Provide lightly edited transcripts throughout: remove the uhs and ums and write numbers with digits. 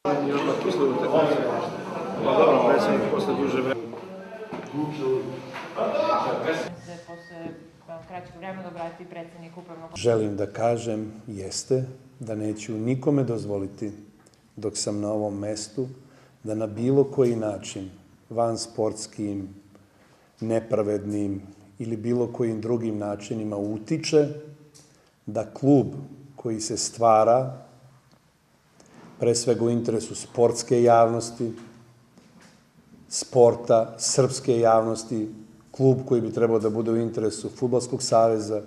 I odmah posle utakmice. Dobro, predsjednik posle duže vremena. Posle kraćeg vremena obrati predsjednik upravnog... Želim da kažem jeste da neću nikome dozvoliti dok sam na ovom mestu da na bilo koji način vansportskim, nepravednim ili bilo kojim drugim načinima utiče da klub koji se stvara pre svega u interesu sportske javnosti, sporta, srpske javnosti, klub koji bi trebao da bude u interesu Fudbalskog saveza,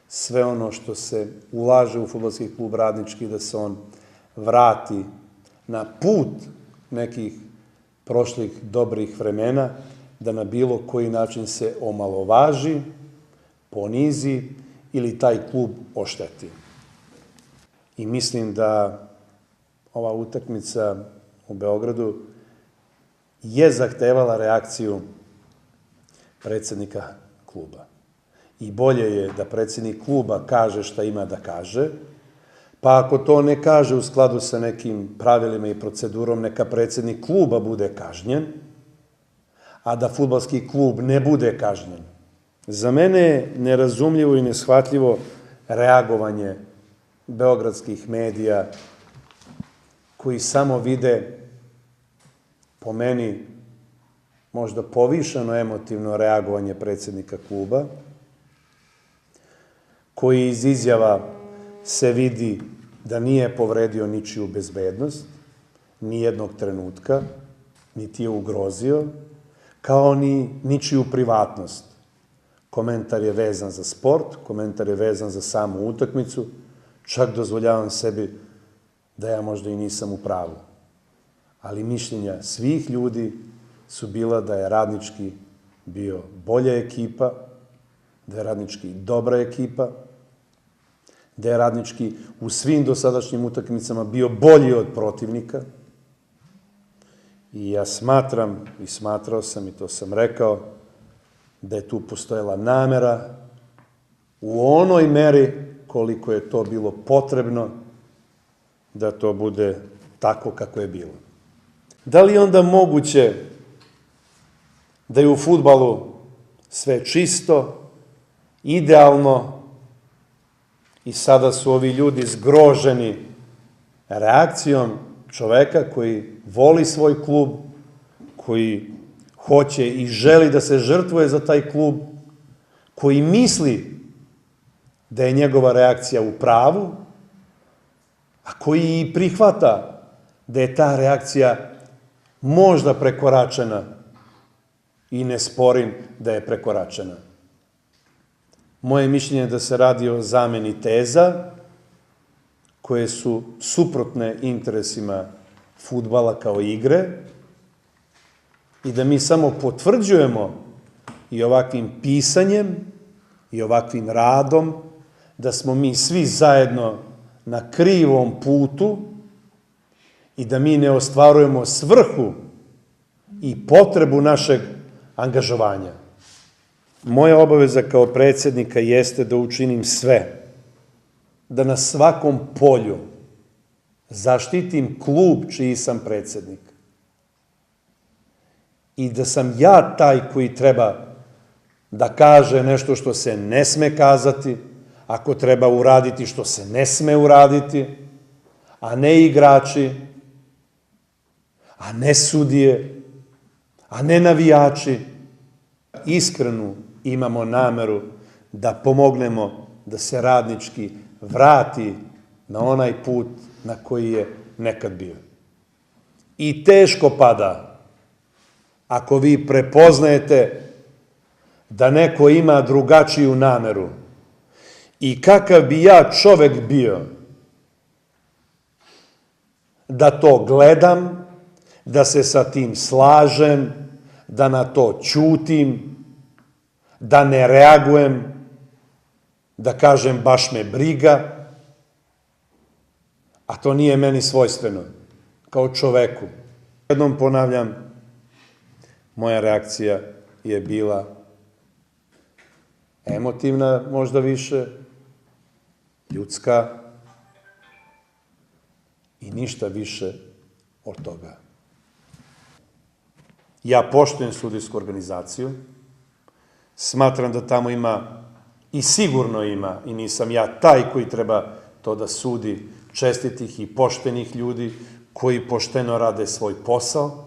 sve ono što se ulaže u Fudbalski klub Radnički, da se on vrati na put nekih prošlih dobrih vremena, da na bilo koji način se omalovaži, ponizi ili taj klub ošteti. I mislim da ova utakmica u Beogradu je zahtevala reakciju predsjednika kluba. I bolje je da predsjednik kluba kaže šta ima da kaže, pa ako to ne kaže u skladu sa nekim pravilima i procedurom, neka predsjednik kluba bude kažnjen, a da fudbalski klub ne bude kažnjen. Za mene je nerazumljivo i neshvatljivo reagovanje beogradskih medija koji samo vide, po meni, možda povišeno emotivno reagovanje predsjednika kluba, koji iz izjava se vidi da nije povredio ničiju bezbednost, ni jednog trenutka, niti je ugrozio, kao ni ničiju privatnost. Komentar je vezan za sport, komentar je vezan za samu utakmicu, čak dozvoljavam sebi da ja možda i nisam u pravu. Ali mišljenja svih ljudi su bila da je Radnički bio bolja ekipa, da je Radnički dobra ekipa, da je Radnički u svim dosadašnjim utakmicama bio bolji od protivnika. I ja smatram, i smatrao sam, i to sam rekao, da je tu postojala namera u onoj meri koliko je to bilo potrebno da to bude tako kako je bilo. Da li je onda moguće da je u fudbalu sve čisto, idealno i sada su ovi ljudi zgroženi reakcijom čoveka koji voli svoj klub, koji hoće i želi da se žrtvuje za taj klub, koji misli da je njegova reakcija u pravu, a koji i prihvata da je ta reakcija možda prekoračena i ne sporim da je prekoračena. Moje mišljenje je da se radi o zameni teza koje su suprotne interesima fudbala kao igre i da mi samo potvrđujemo i ovakvim pisanjem i ovakvim radom da smo mi svi zajedno na krivom putu i da mi ne ostvarujemo svrhu i potrebu našeg angažovanja. Moja obaveza kao predsjednika jeste da učinim sve, da na svakom polju zaštitim klub čiji sam predsjednik. I da sam ja taj koji treba da kaže nešto što se ne sme kazati, ako treba uraditi što se ne sme uraditi, a ne igrači, a ne sudije, a ne navijači. Iskrenu imamo nameru da pomognemo da se Radnički vrati na onaj put na koji je nekad bio. I teško pada ako vi prepoznajete da neko ima drugačiju nameru i kakav bi ja čovek bio da to gledam, da se sa tim slažem, da na to ćutim, da ne reagujem, da kažem baš me briga, a to nije meni svojstveno, kao čoveku. Jednom ponavljam, moja reakcija je bila emotivna, možda više, ljudska i ništa više od toga. Ja poštujem sudijsku organizaciju, smatram da tamo ima i sigurno ima, i nisam ja taj koji treba to da sudi, čestitih i poštenih ljudi koji pošteno rade svoj posao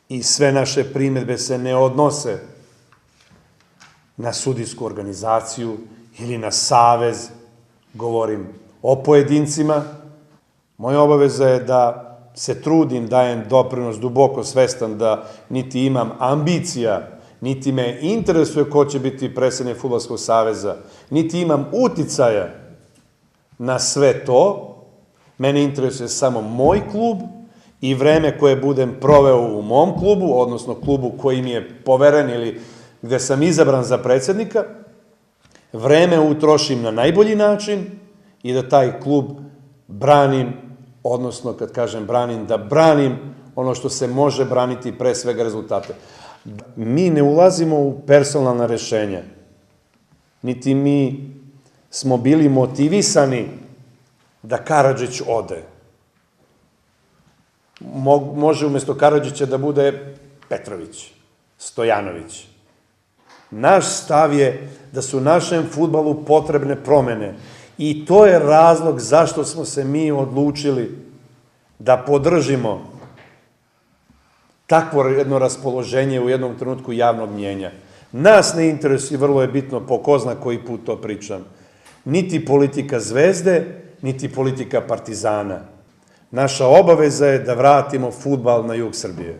i sve naše primedbe se ne odnose na sudijsku organizaciju ili na savez, govorim o pojedincima. Moja obaveza je da se trudim, dajem doprinos, duboko svestan da niti imam ambicija, niti me interesuje ko će biti predsednik Fudbalskog saveza, niti imam uticaja na sve to. Mene interesuje samo moj klub i vreme koje budem proveo u mom klubu, odnosno klubu koji mi je poveren ili gde sam izabran za predsednika, vreme utrošim na najbolji način i da taj klub branim, odnosno kad kažem branim, da branim ono što se može braniti, pre svega rezultate. Mi ne ulazimo u personalna rešenja, niti mi smo bili motivisani da Karadžić ode. Može umesto Karadžića da bude Petrović, Stojanović. Naš stav je da su našem fudbalu potrebne promene i to je razlog zašto smo se mi odlučili da podržimo takvo jedno raspoloženje u jednom trenutku javnog mnjenja. Nas ne interesuje, vrlo je bitno, po ko zna koji put to pričam, niti politika Zvezde, niti politika Partizana. Naša obaveza je da vratimo fudbal na jug Srbije.